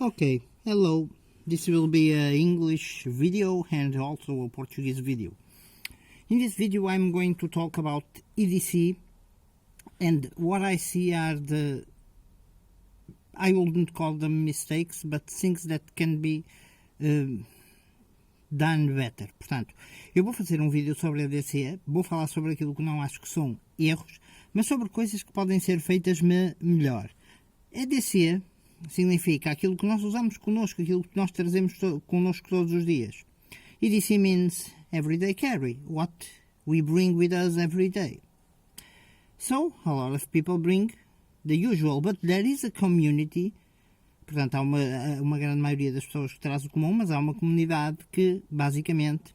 Okay, hello. This will be an English video and also a Portuguese video. In this video I'm going to talk about EDC, and what I see are I wouldn't call them mistakes, but things that can be done better. Portanto, eu vou fazer um vídeo sobre a EDC, vou falar sobre aquilo que não acho que são erros, mas sobre coisas que podem ser feitas melhor. EDC significa aquilo que nós usamos connosco, aquilo que nós trazemos connosco todos os dias. EDC means everyday carry, what we bring with us every day. So, a lot of people bring the usual, but there is a community. Portanto, há uma grande maioria das pessoas que traz o comum, mas há uma comunidade que, basicamente,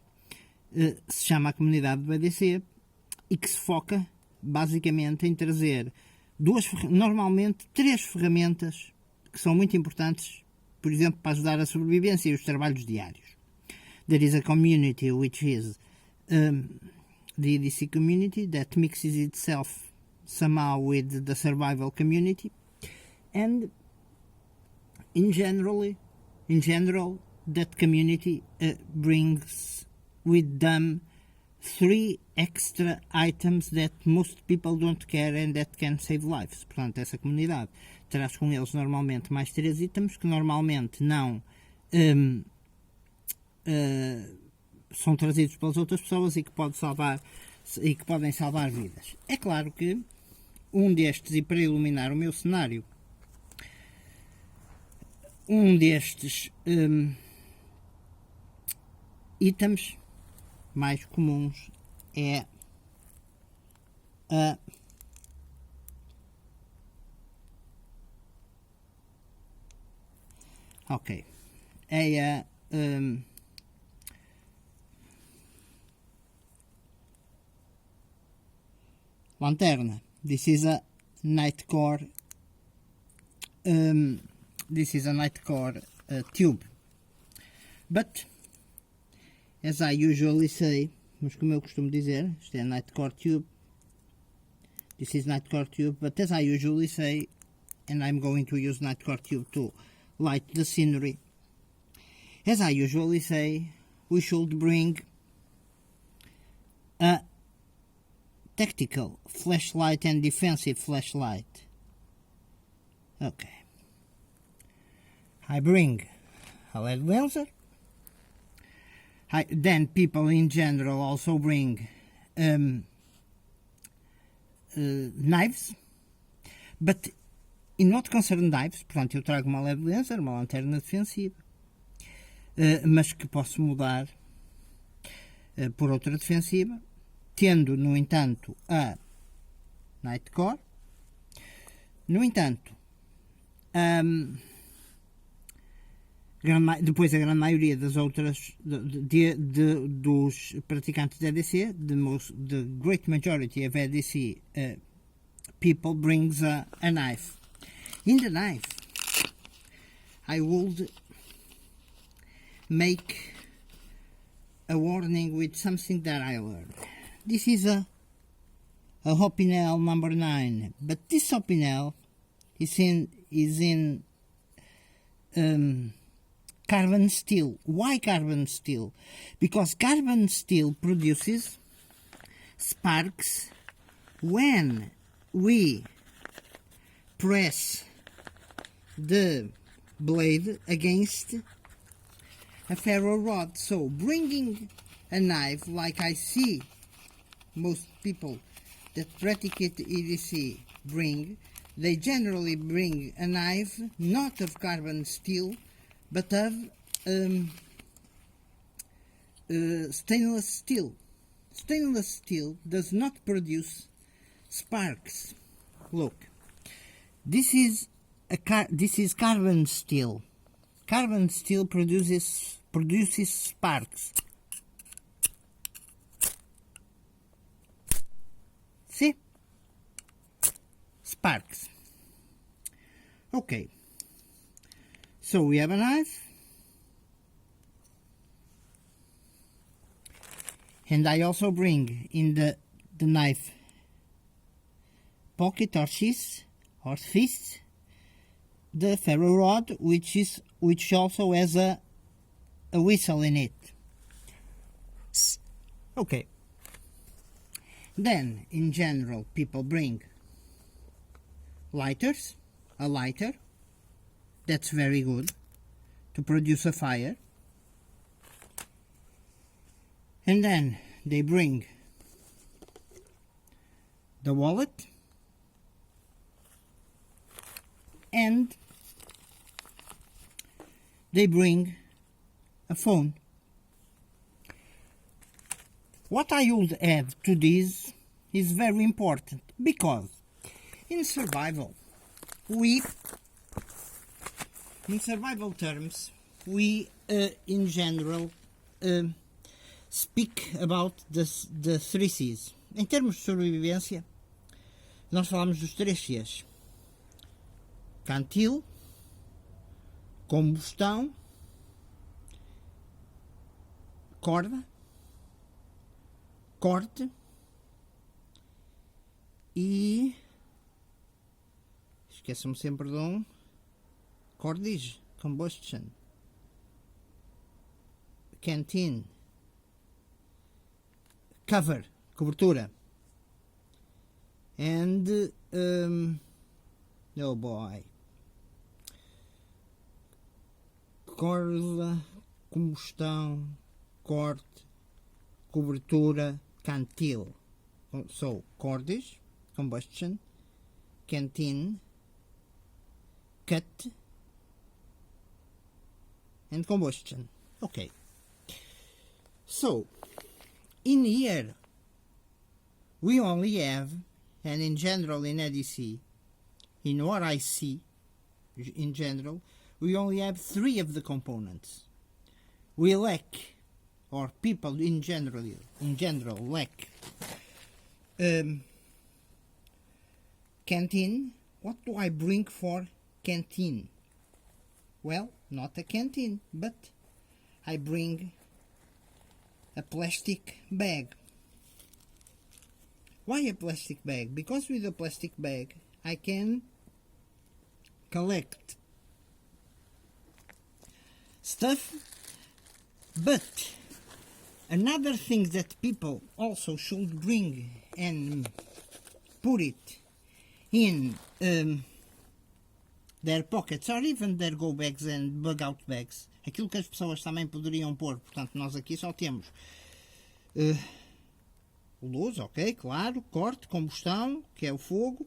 se chama a comunidade do EDC e que se foca, basicamente, em trazer normalmente, três ferramentas que são muito importantes, por exemplo, para ajudar a sobrevivência e os trabalhos diários. There is a community which is the EDC community that mixes itself somehow with the survival community, and in general that community brings with them 3 extra items that most people don't care and that can save lives. Portanto, essa comunidade traz com eles normalmente mais 3 itens que normalmente não são trazidos pelas outras pessoas e que podem salvar vidas. É claro que um destes, e para iluminar o meu cenário, um destes itens mais comuns é a lanterna. This is a night core tube, but as I usually say, mas como eu costumo dizer, isto é night core tube, this is night core tube, but as I usually say, and I'm going to use night core tube to light the scenery, as I usually say, we should bring a tactical flashlight and defensive flashlight. Okay. I bring a LED laser. Then people in general also bring knives, but in what concerns knives, portanto eu trago uma LED laser, uma lanterna defensiva, mas que posso mudar por outra defensiva, tendo no entanto a night core. No entanto, depois a grande maioria das outras dos praticantes de EDC, the great majority of EDC people brings a knife. In the knife I would make a warning with something that I learned. This is a Opinel number 9, but this Opinel is in carbon steel. Why carbon steel? Because carbon steel produces sparks when we press the blade against a ferro rod. So bringing a knife, like I see most people that practice EDC bring, they generally bring a knife not of carbon steel, but of stainless steel. Stainless steel does not produce sparks. Look, this is carbon steel. Carbon steel produces sparks. See? Sparks. Okay. So we have a knife, and I also bring in the knife pocket or sheath or fist the ferro rod, which is which also has a whistle in it. Okay. Then, in general, people bring lighters, a lighter, that's very good to produce a fire. And then they bring the wallet and they bring a phone. What I would add to this is very important, because in survival terms, we in general speak about the three C's. Em termos de sobrevivência, nós falamos dos três C's: cantil, combustão, corda, corte e esqueço-me sempre de um: cordage, combustion, canteen, cover, cobertura, and oh boy, corda, combustão, corte, cobertura, cantil. So, cordage, combustion, canteen, cut, and combustion. Okay. So, in here, we only have, and in general in EDC, in what I see, in general, we only have three of the components. We lack, or people in general lack, canteen. What do I bring for canteen? Well, not a canteen, but I bring a plastic bag. Why a plastic bag? Because with a plastic bag I can collect stuff, but another thing that people also should bring and put it in their pockets, or even their go bags and bug out bags, aquilo que as pessoas também poderiam pôr. Portanto, nós aqui só temos luz, ok, claro, corte, combustão, que é o fogo,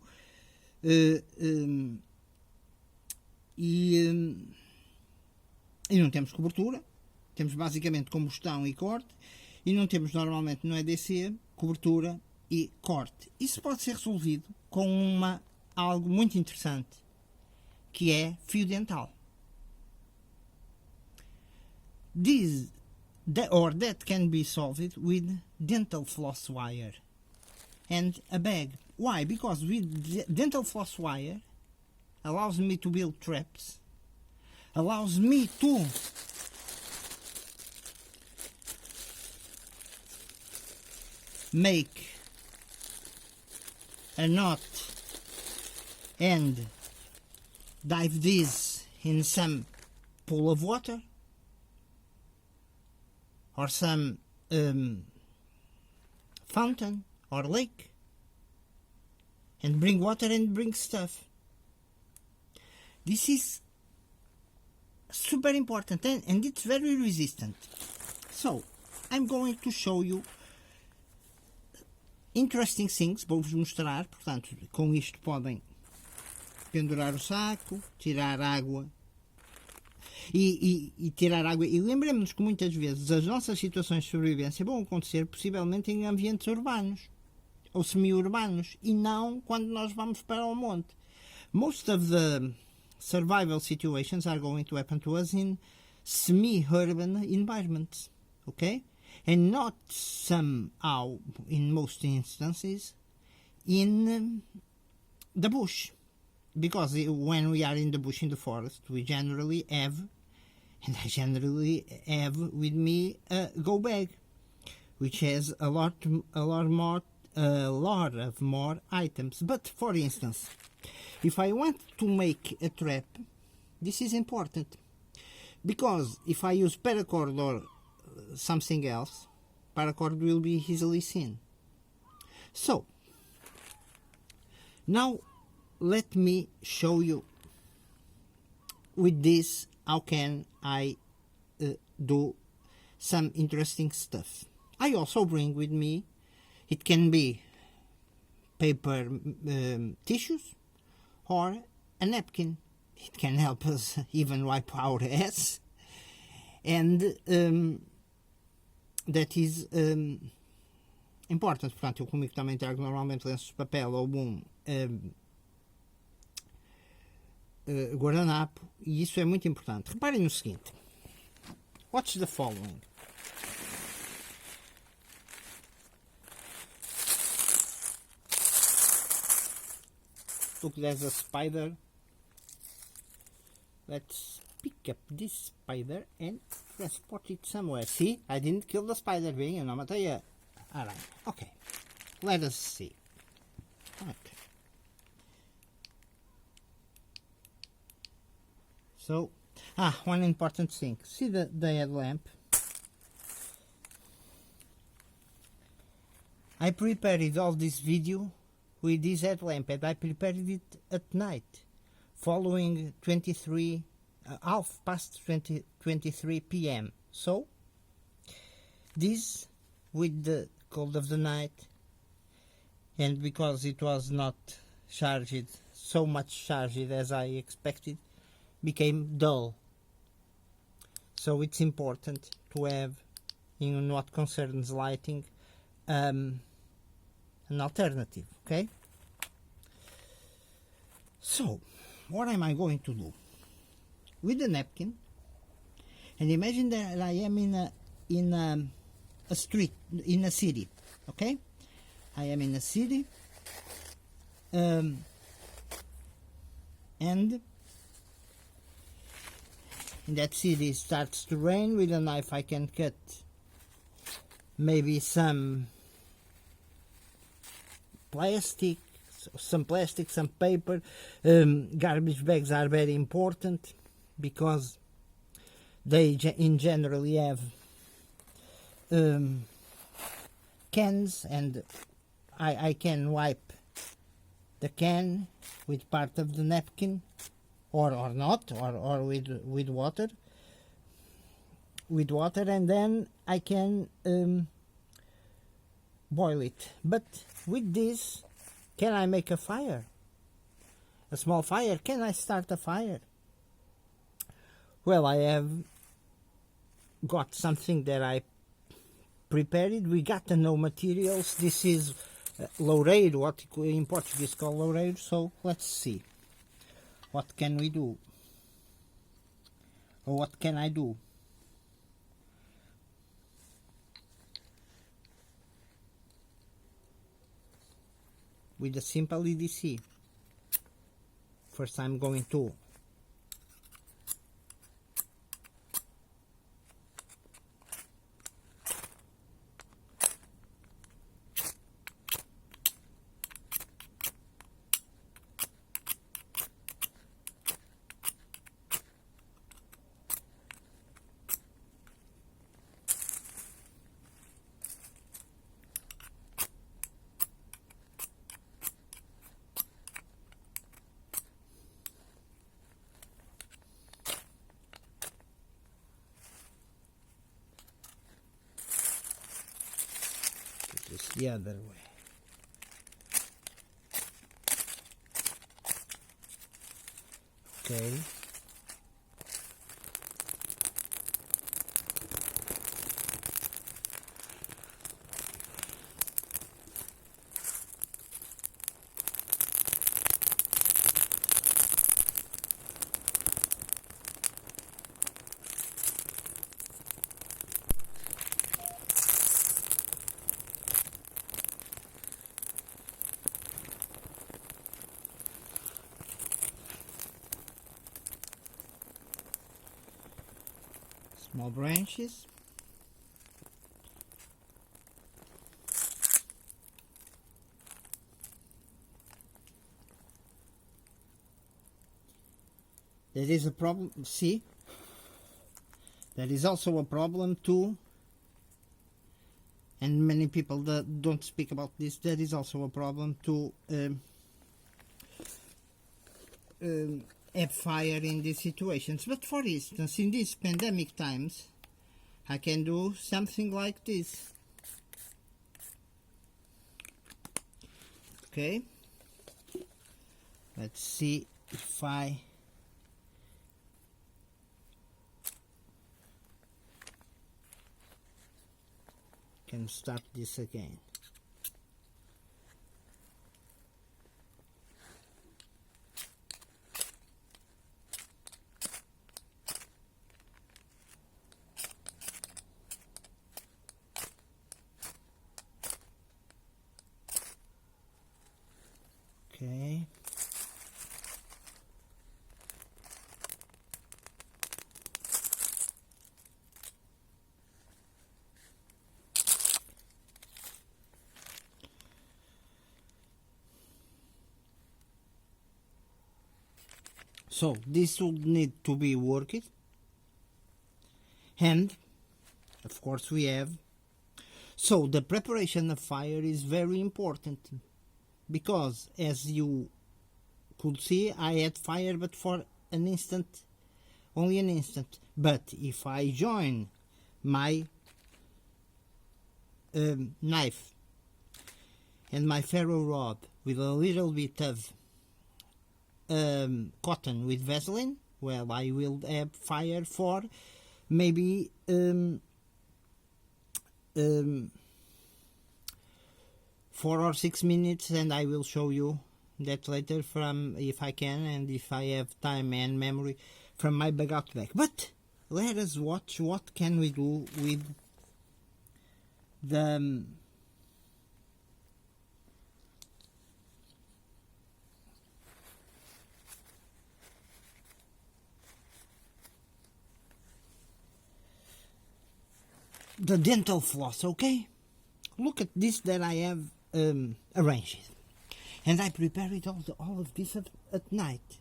e não temos cobertura. Temos basicamente combustão e corte, e não temos normalmente no EDC cobertura e corte. Isso pode ser resolvido com algo muito interessante, que é fio dental. That can be solved with dental floss wire and a bag. Why? Because with dental floss wire allows me to build traps, allows me to make a knot and dive this in some pool of water or some fountain or lake, and bring water and bring stuff. This is super important, and it's very resistant. So I'm going to show you interesting things. Vou-vos mostrar. Portanto, com isto podem pendurar o saco, tirar água e tirar água. E lembremos-nos que muitas vezes as nossas situações de sobrevivência vão acontecer possivelmente em ambientes urbanos ou semi-urbanos, e não quando nós vamos para o monte. Most of the survival situations are going to happen to us in semi-urban environments, okay? And not somehow, in most instances, in the bush. Because when we are in the bush, in the forest, we generally have, and I generally have with me, a go bag, which has a lot of more items. But for instance, if I want to make a trap, this is important. because if I use paracord or something else, paracord will be easily seen. So now let me show you with this how can I do some interesting stuff. I also bring with me, it can be paper tissues or a napkin. It can help us even wipe our ass, and that is importante. Portanto, eu comigo também trago normalmente lenços de papel ou guardanapo, e isso é muito importante. Reparem no seguinte: watch the following. Look, there's a spider. Let's pick up this spider and transport it somewhere. See, I didn't kill the spider, bem, eu não matei a aranha. Okay, let us see. Okay. So, one important thing. See the headlamp? I prepared all this video with this headlamp, and I prepared it at night, following 23 p.m. So this, with the cold of the night, and because it was not charged, so much charged as I expected, became dull. So it's important to have, in what concerns lighting, an alternative. Okay, so what am I going to do with the napkin? And imagine that I am in a street, in a city. Okay, I am in a city, and in that city it starts to rain. With a knife I can cut maybe some plastic, some paper. Garbage bags are very important because they in generally have cans, and I can wipe the can with part of the napkin, or not, or with water, and then I can boil it. But with this, can I make a fire? A small fire? Can I start a fire? Well, I have got something that I prepared. We got to know materials. This is loureiro, what in Portuguese called loureiro. So let's see. What can we do? Or what can I do? With a simple EDC. First I'm going to the other way. Okay. Small branches. There is a problem. See, There is also a problem too, and many people that don't speak about this. There is also a problem to have fire in these situations. But for instance, in these pandemic times, I can do something like this. Okay, let's see if I can start this again. Okay. So this would need to be worked, and of course we have. So the preparation of fire is very important, because as you could see, I had fire but for an instant, only an instant. But if I join my knife and my ferro rod with a little bit of cotton with Vaseline, well, I will have fire for maybe 4 or 6 minutes, and I will show you that later, from, if I can and if I have time and memory, from my bug out bag. But let us watch what can we do with the dental floss. Okay, look at this that I have arranged, and I prepared all of this at night.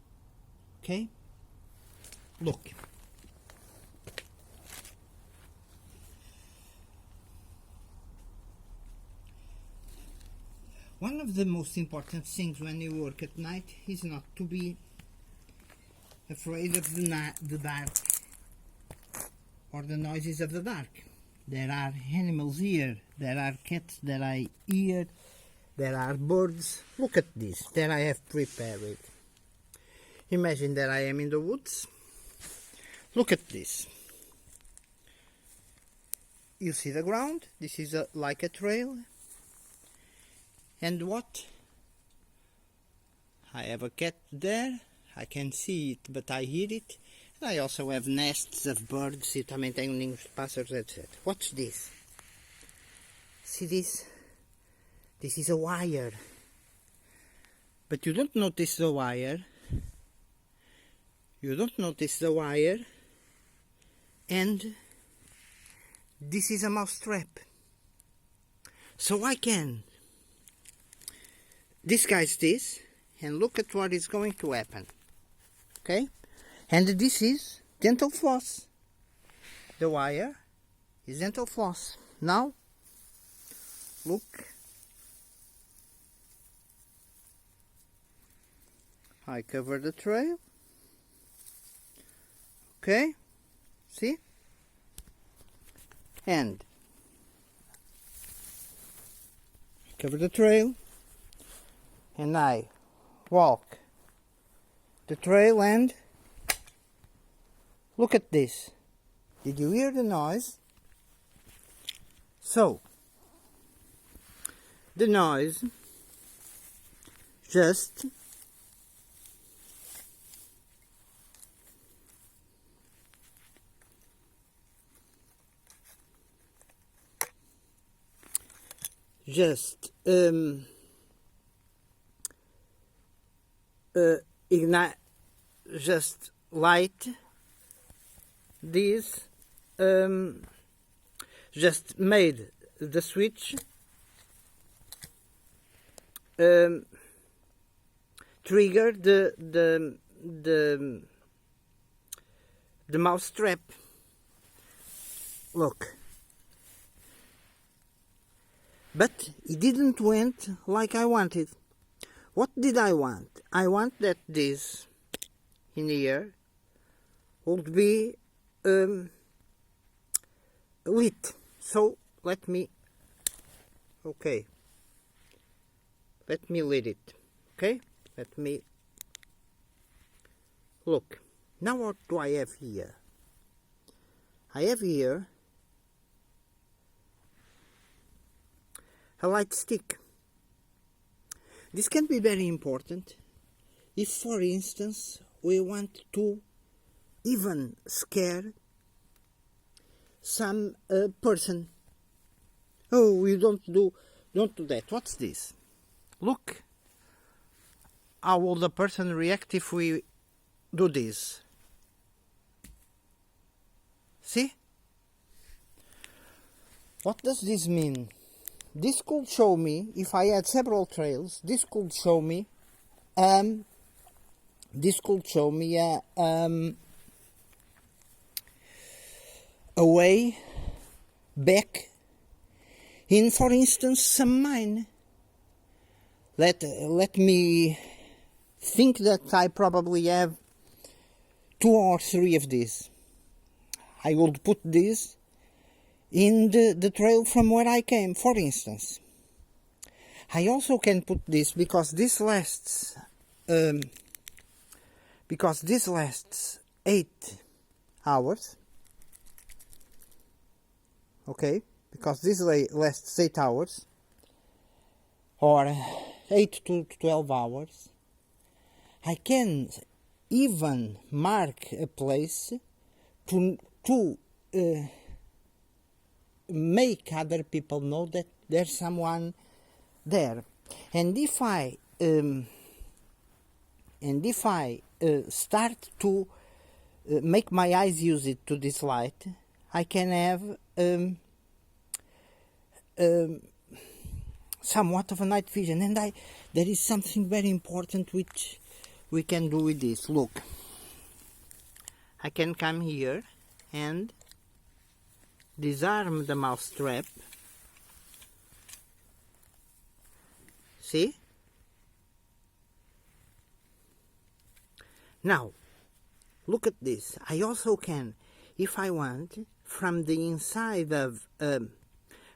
Okay, look. One of the most important things when you work at night is not to be afraid of the dark or the noises of the dark. There are animals here, there are cats that I hear, there are birds. Look at this that I have prepared. Imagine that I am in the woods. Look at this. You see the ground? This is like a trail. And what? I have a cat there. I can see it, but I hear it. I also have nests of birds. Eu também tenho ninhos de pássaros, etc. What's this? See this? This is a wire. But you don't notice the wire. You don't notice the wire. And this is a mouse trap. So I can disguise this and look at what is going to happen. Okay? And this is dental floss. The wire is dental floss. Now, look. I cover the trail. Okay? See? And cover the trail. And I walk the trail and look at this. Did you hear the noise? So, the noise just ignite, just light this, just made the switch, trigger the mouse trap. Look. But it didn't went like I wanted. What did I want? I want that this in here would be lit. So let me lit it. Okay, let me look. Now what do I have here? I have here a light stick. This can be very important if, for instance, we want to even scare some person. Oh, you don't do that. What's this? Look how will the person react if we do this. See? What does this mean? This could show me, if I had several trails, this could show me a way back in, for instance, some mine. Let me think that I probably have 2 or 3 of these. I would put this in the trail from where I came, for instance. I also can put this because this lasts 8 hours. Okay, because this lasts 8 hours, or 8 to 12 hours. I can even mark a place to make other people know that there's someone there. And if I start to make my eyes use it to this light, I can have somewhat of a night vision. And there is something very important which we can do with this. Look, I can come here and disarm the mouse trap. See? Now, look at this. I also can, if I want, from the inside of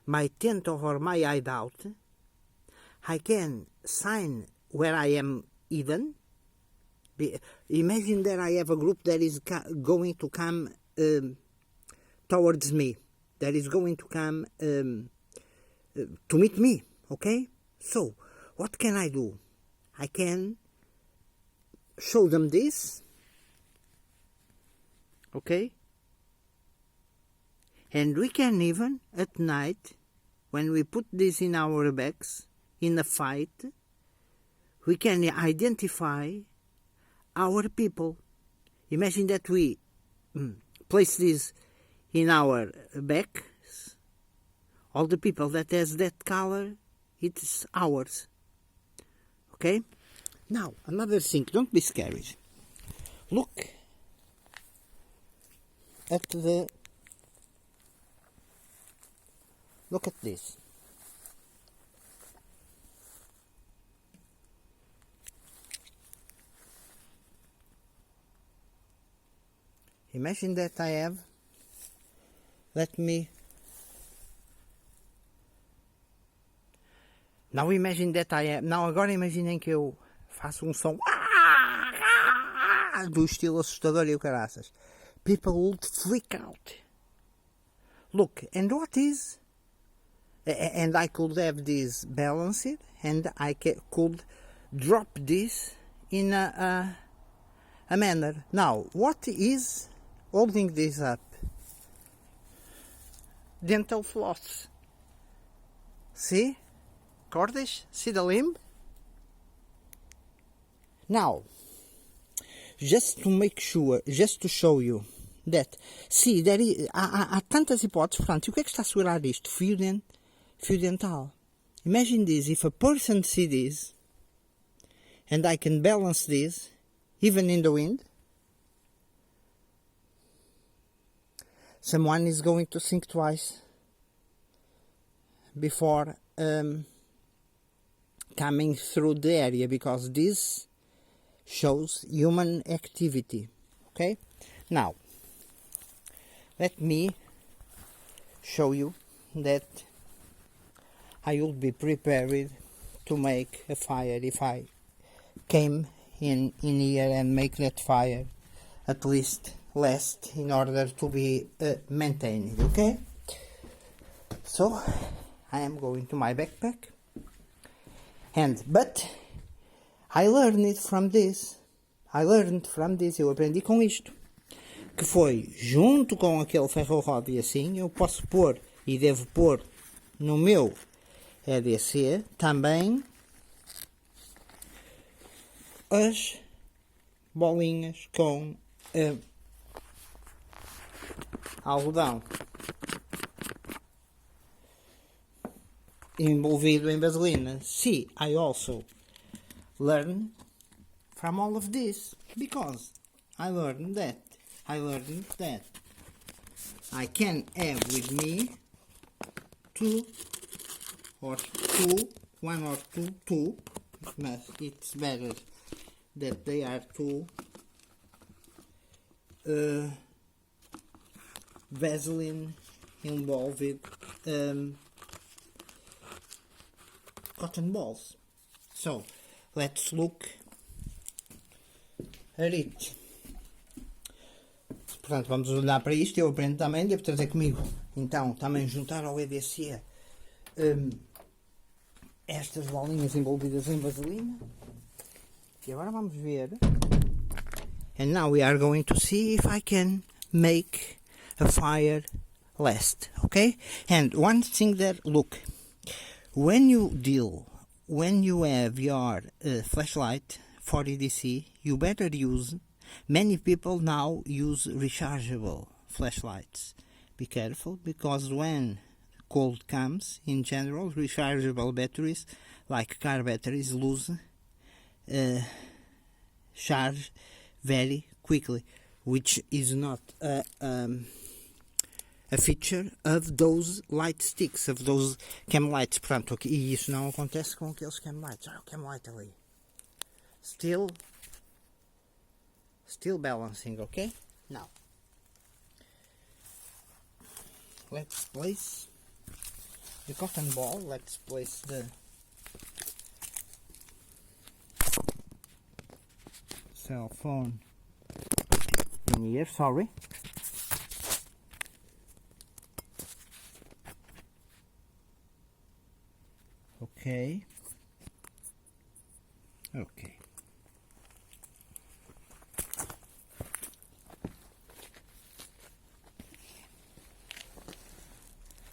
my tent or my hideout, I can sign where I am hidden. Imagine that I have a group that is going to come towards me, that is going to come to meet me, okay? So, what can I do? I can show them this, okay? And we can even, at night, when we put this in our bags, in a fight, we can identify our people. Imagine that we place this in our backs. All the people that has that color, it's ours. Okay? Now, another thing, don't be scared. Look at this. Imagine that I have, now imagine that I have, now agora imaginem que eu faço som do estilo assustador e o caraças. People would freak out. Look, and what is, and I could have this balanced, and I could drop this in a manner. Now, what is holding this up? Dental floss. See? Cordas? See the limb? Now, just to make sure, just to show you that, see, há tantas hipóteses. Portanto, o que é que está a segurar isto? Fio dental. Imagine this, if a person sees this, and I can balance this, even in the wind. someone is going to think twice before coming through the area, because this shows human activity. Okay, now let me show you that I will be prepared to make a fire if I came in here and make that fire at least last in order to be maintained. Okay, so I am going to my backpack, but I learned from this. Eu aprendi com isto, que foi junto com aquele ferro-rodo, e assim eu posso pôr e devo pôr no meu EDC também as bolinhas com algodão envolvido em vaselina. See, I also learn from all of this, because I learned that I can have with me one or two, but it's better that they are two Vaseline involved cotton balls. So let's look at it. Portanto, vamos olhar para isto. Eu aprendo também, devo trazer comigo. Então, também juntar ao EDC estas bolinhas envolvidas em vaselina. E agora vamos ver. And now we are going to see if I can make a fire last. Okay? And one thing that, look, when you have your flashlight for EDC, you better use, many people now use rechargeable flashlights. Be careful, because when cold comes, in general, rechargeable batteries, like car batteries, lose charge very quickly, which is not a feature of those light sticks, of those cam lights. Portanto, e isso não acontece com aqueles cam lights. Olha o cam light ali. Still balancing, okay? Now, let's place the cotton ball. Let's place the cell phone in here, sorry. Okay.